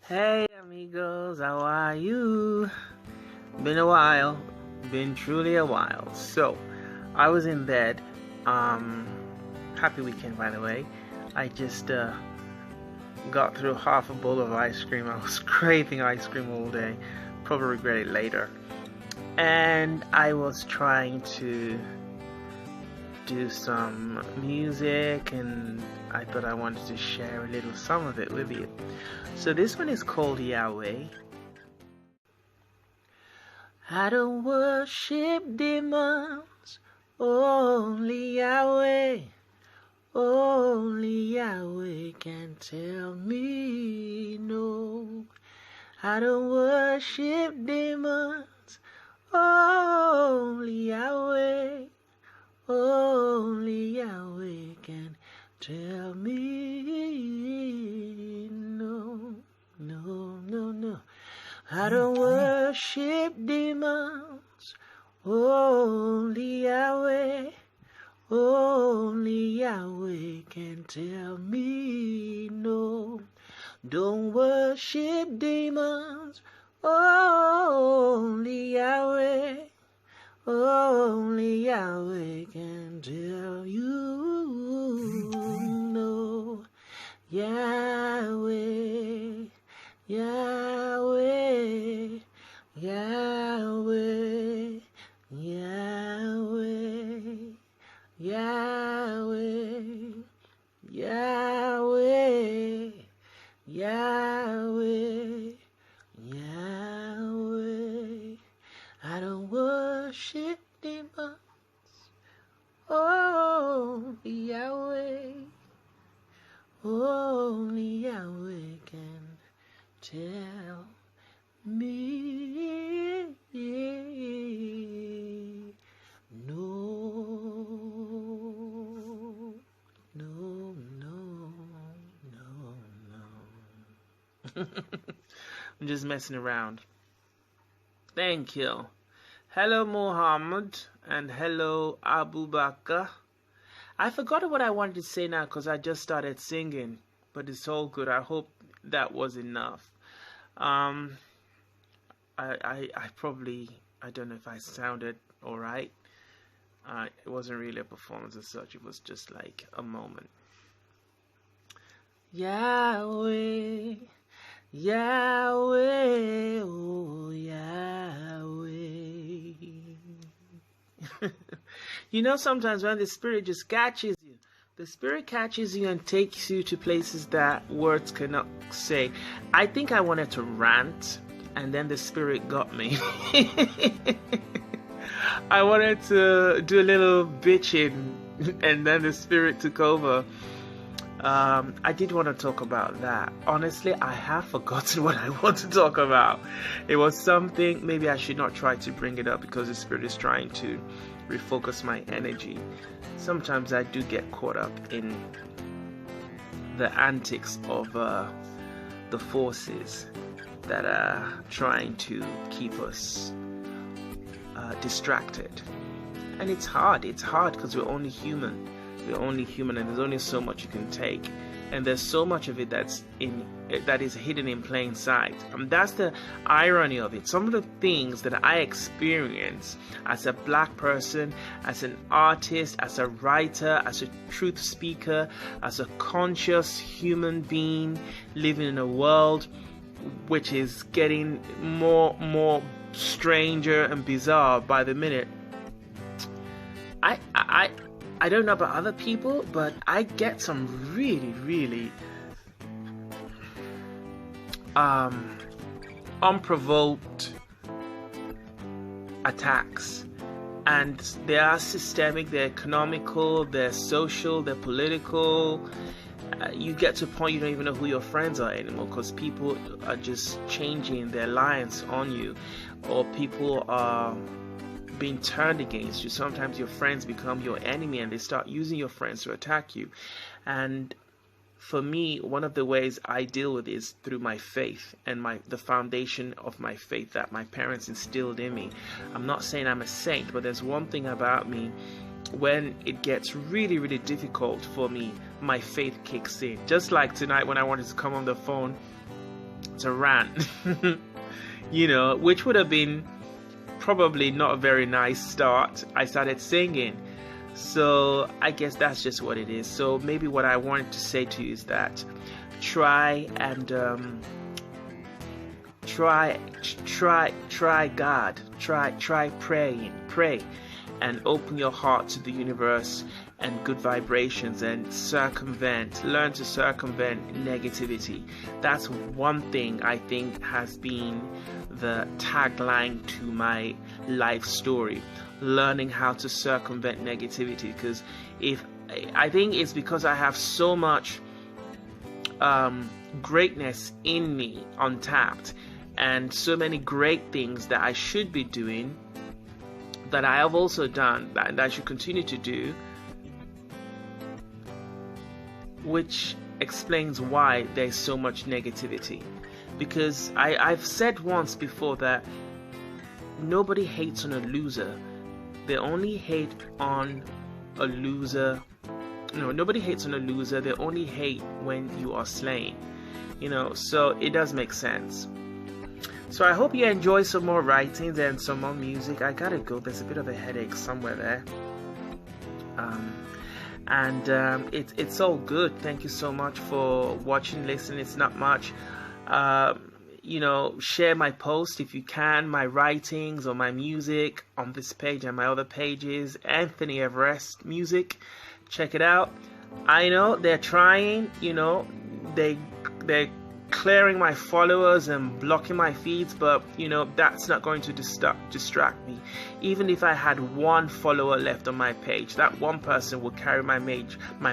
Hey amigos, how are you? Been a while, been truly a while. So, I was in bed. Happy weekend by the way. I just got through half a bowl of ice cream. I was craving ice cream all day. Probably regret it later. And I was trying to do some music, and I thought I wanted to share a little some of it with you. So this one is called Yaweh. I don't worship demons, only Yaweh. Only Yaweh can tell me no. I don't worship demons, only Yaweh. Only Yaweh can tell me no, no, no, no. I don't worship demons, only Yaweh. Only Yaweh can tell me no. Don't worship demons, only Yaweh. Only Yaweh can tell you no. Yaweh, Yaweh, Yaweh, Yaweh, Yaweh, Yaweh, Yaweh, Yaweh. I don't worship demons, only Yaweh. Only Yaweh can tell me no, no, no, no, no. I'm just messing around. Thank you. Hello Muhammad and hello Abu Bakr. I forgot what I wanted to say now because I just started singing, but it's all good. I hope that was enough. I don't know if I sounded alright. It wasn't really a performance as such. It was just like a moment. Yaweh, Yaweh, oh Yaweh. You know, sometimes when the Spirit just catches you, the Spirit catches you and takes you to places that words cannot say. I think I wanted to rant, and then the Spirit got me. I wanted to do a little bitching, and then the Spirit took over. I did want to talk about that. Honestly, I have forgotten what I want to talk about. It was something, maybe I should not try to bring it up because the Spirit is trying to refocus my energy. Sometimes I do get caught up in the antics of the forces that are trying to keep us distracted. And it's hard because we're only human. We're only human, and there's only so much you can take, and there's so much of it that is hidden in plain sight. And that's the irony of it. Some of the things that I experience as a black person, as an artist, as a writer, as a truth speaker, as a conscious human being living in a world which is getting more stranger and bizarre by the minute. I don't know about other people, but I get some really unprovoked attacks, and they are systemic, they're economical, they're social, they're political. You get to a point you don't even know who your friends are anymore because people are just changing their lines on you, or people are being turned against you. Sometimes your friends become your enemy and they start using your friends to attack you. And for me, one of the ways I deal with it is through my faith and the foundation of my faith that my parents instilled in me. I'm not saying I'm a saint, but there's one thing about me: when it gets really difficult for me, my faith kicks in. Just like tonight when I wanted to come on the phone to rant, you know, which would have been probably not a very nice start. I started singing. So I guess that's just what it is. So maybe what I wanted to say to you is that try and try God, try pray and open your heart to the universe and good vibrations, and learn to circumvent negativity. That's one thing I think has been the tagline to my life story, learning how to circumvent negativity. Because I think it's because I have so much greatness in me untapped, and so many great things that I should be doing that I have also done and I should continue to do, which explains why there's so much negativity. Because I've said once before that nobody hates on a loser. They only hate on a loser. No, nobody hates on a loser. They only hate when you are slain. You know, so it does make sense. So I hope you enjoy some more writings and some more music. I gotta go. There's a bit of a headache somewhere there. It's all good. Thank you so much for watching, listening. It's not much. You know, share my post if you can, my writings or my music on this page and my other pages. Anthony Everest Music. Check it out. I know they're trying, you know, they're clearing my followers and blocking my feeds, but you know, that's not going to distract me. Even if I had one follower left on my page, that one person will carry my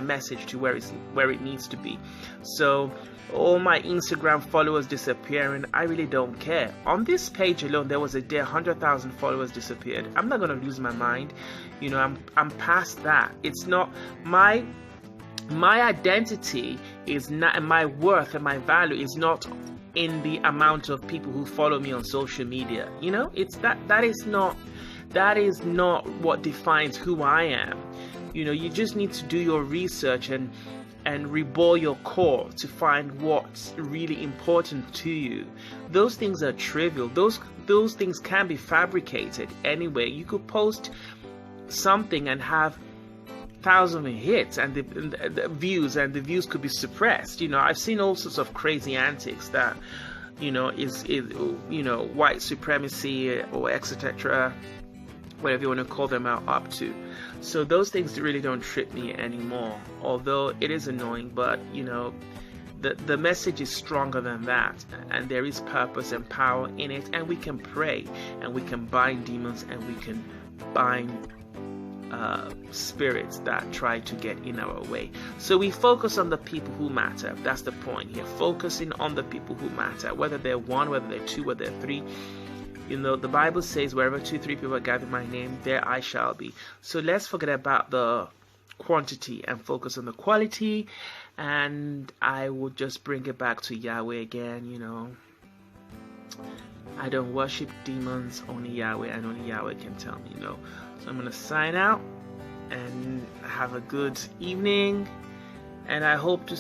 message to where it needs to be. So all my Instagram followers disappearing, I really don't care. On this page alone, there was a day 100,000 followers disappeared. I'm not gonna lose my mind. You know, I'm past that. It's not my identity is not, my worth and my value is not in the amount of people who follow me on social media. You know, it's that is not what defines who I am. You know, you just need to do your research and rebore your core to find what's really important to you. Those things are trivial. Those things can be fabricated anyway. You could post something and have thousands of hits and the views could be suppressed. You know, I've seen all sorts of crazy antics that, you know, is you know, white supremacy or etc., whatever you want to call them out up to. So those things really don't trip me anymore, although it is annoying. But you know, the message is stronger than that, and there is purpose and power in it, and we can pray and we can bind demons and we can bind spirits that try to get in our way. So we focus on the people who matter. That's the point here, focusing on the people who matter, whether they're one, whether they're two, whether they're three. You know, the Bible says wherever 2-3 people are gathered in my name, there I shall be. So let's forget about the quantity and focus on the quality, and I will just bring it back to Yahweh again. You know, I don't worship demons, only Yahweh, and only Yahweh can tell me, you know. So I'm going to sign out and have a good evening, and I hope to